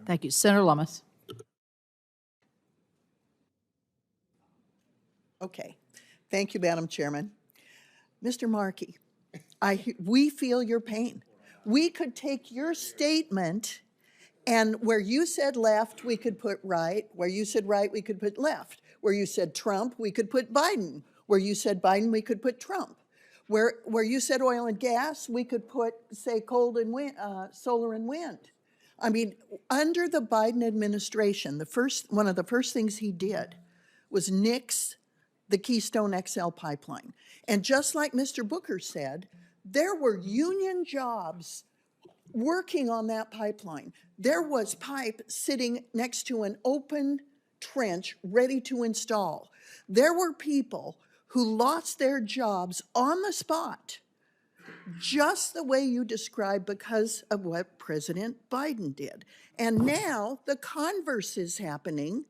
Thank you. Senator Lummis. Okay. Thank you, Madam Chairman. Mr. Markey, we feel your pain. We could take your statement and where you said left, we could put right. Where you said right, we could put left. Where you said Trump, we could put Biden. Where you said Biden, we could put Trump. Where you said oil and gas, we could put, say, cold and wind, solar and wind. I mean, under the Biden administration, one of the first things he did was nix the Keystone XL pipeline. And just like Mr. Booker said, there were union jobs working on that pipeline. There was pipe sitting next to an open trench ready to install. There were people who lost their jobs on the spot, just the way you described, because of what President Biden did. And now the converse is happening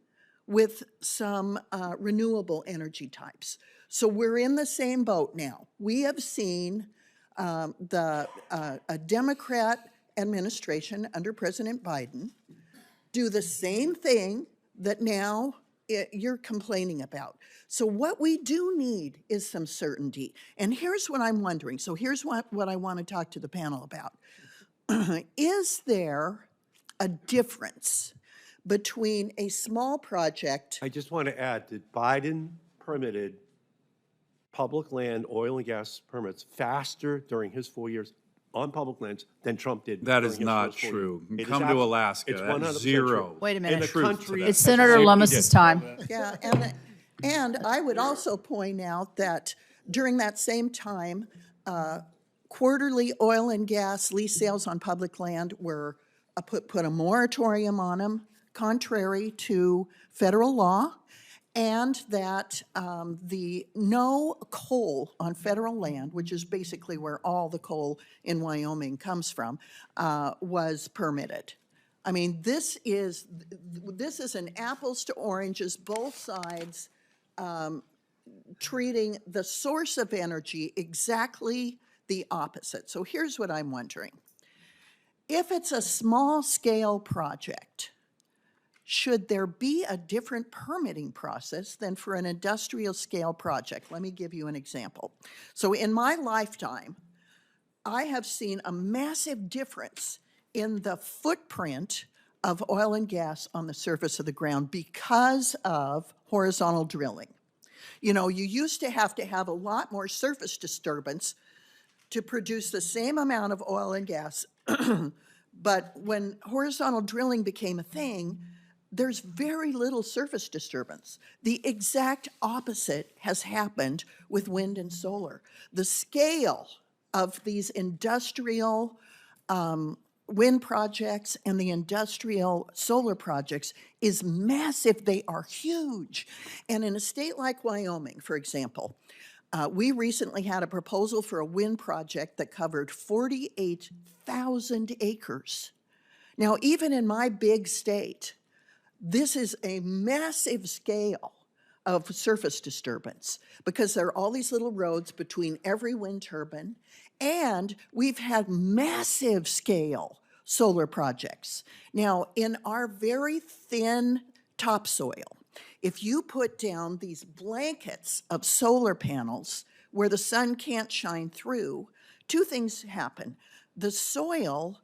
with some renewable energy types. So we're in the same boat now. We have seen a Democrat administration under President Biden do the same thing that now you're complaining about. So what we do need is some certainty. And here's what I'm wondering. So here's what I want to talk to the panel about. Is there a difference between a small project? I just want to add that Biden permitted public land, oil and gas permits faster during his 4 years on public lands than Trump did. That is during his not first 4 true. years. Come to Alaska. It's That's 100% zero. true. Wait a minute. In the country, It's Senator Lummis's time. Yeah, and I would also point out that during that same time, quarterly oil and gas lease sales on public land were put a moratorium on them, contrary to federal law, and that the no coal on federal land, which is basically where all the coal in Wyoming comes from, was permitted. I mean, this is an apples to oranges, both sides treating the source of energy exactly the opposite. So here's what I'm wondering. If it's a small scale project, should there be a different permitting process than for an industrial scale project? Let me give you an example. So in my lifetime, I have seen a massive difference in the footprint of oil and gas on the surface of the ground because of horizontal drilling. You know, you used to have a lot more surface disturbance to produce the same amount of oil and gas. But when horizontal drilling became a thing, there's very little surface disturbance. The exact opposite has happened with wind and solar. The scale of these industrial wind projects and the industrial solar projects is massive. They are huge. And in a state like Wyoming, for example, we recently had a proposal for a wind project that covered 48,000 acres. Now, even in my big state, this is a massive scale of surface disturbance because there are all these little roads between every wind turbine, and we've had massive scale solar projects. Now, in our very thin topsoil, if you put down these blankets of solar panels where the sun can't shine through, two things happen. The soil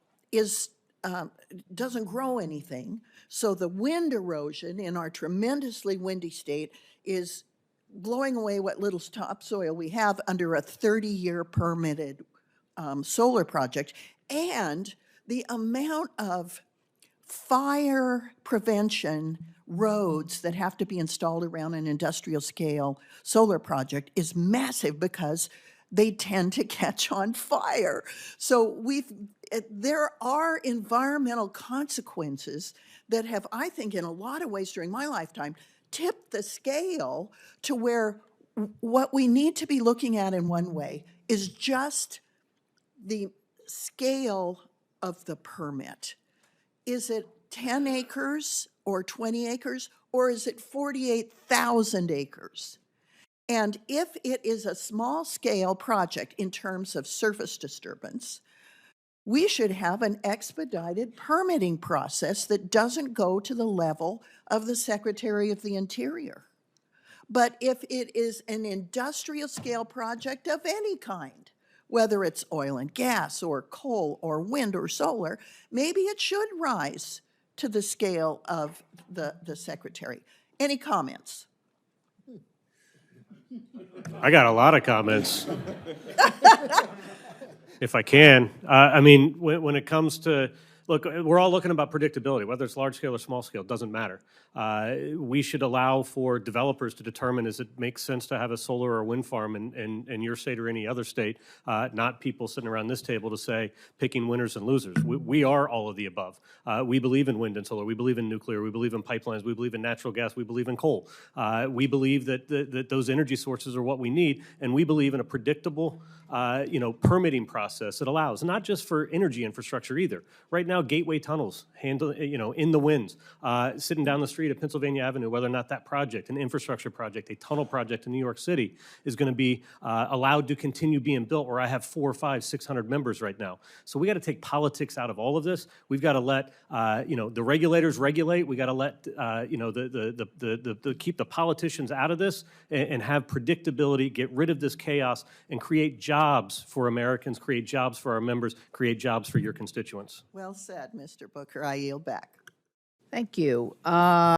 doesn't grow anything, so the wind erosion in our tremendously windy state is blowing away what little topsoil we have under a 30-year permitted solar project. And the amount of fire prevention roads that have to be installed around an industrial scale solar project is massive because they tend to catch on fire. So there are environmental consequences that have, I think, in a lot of ways during my lifetime, tipped the scale to where what we need to be looking at in one way is just the scale of the permit. Is it 10 acres or 20 acres, or is it 48,000 acres? And if it is a small scale project in terms of surface disturbance, We should have an expedited permitting process that doesn't go to the level of the Secretary of the Interior. But if it is an industrial scale project of any kind, whether it's oil and gas or coal or wind or solar, maybe it should rise to the scale of the Secretary. Any comments? I got a lot of comments. If I can. I mean, when it comes to, look, we're all looking about predictability, whether it's large scale or small scale, doesn't matter. We should allow for developers to determine, does it make sense to have a solar or wind farm in your state or any other state, not people sitting around this table to say, picking winners and losers. We are all of the above. We believe in wind and solar. We believe in nuclear. We believe in pipelines. We believe in natural gas. We believe in coal. We believe that those energy sources are what we need, and we believe in a predictable permitting process that allows, not just for energy infrastructure either. Right now, gateway tunnels, in the winds, sitting down the street at Pennsylvania Avenue, whether or not that project, an infrastructure project, a tunnel project in New York City, is going to be allowed to continue being built, where I have 400, 500, 600 members right now. So we got to take politics out of all of this. We've got to let the regulators regulate. We got to let keep the politicians out of this and have predictability, get rid of this chaos, and create jobs for Americans, create jobs for our members, create jobs for your constituents. Well said, Mr. Booker. I yield back. Thank you.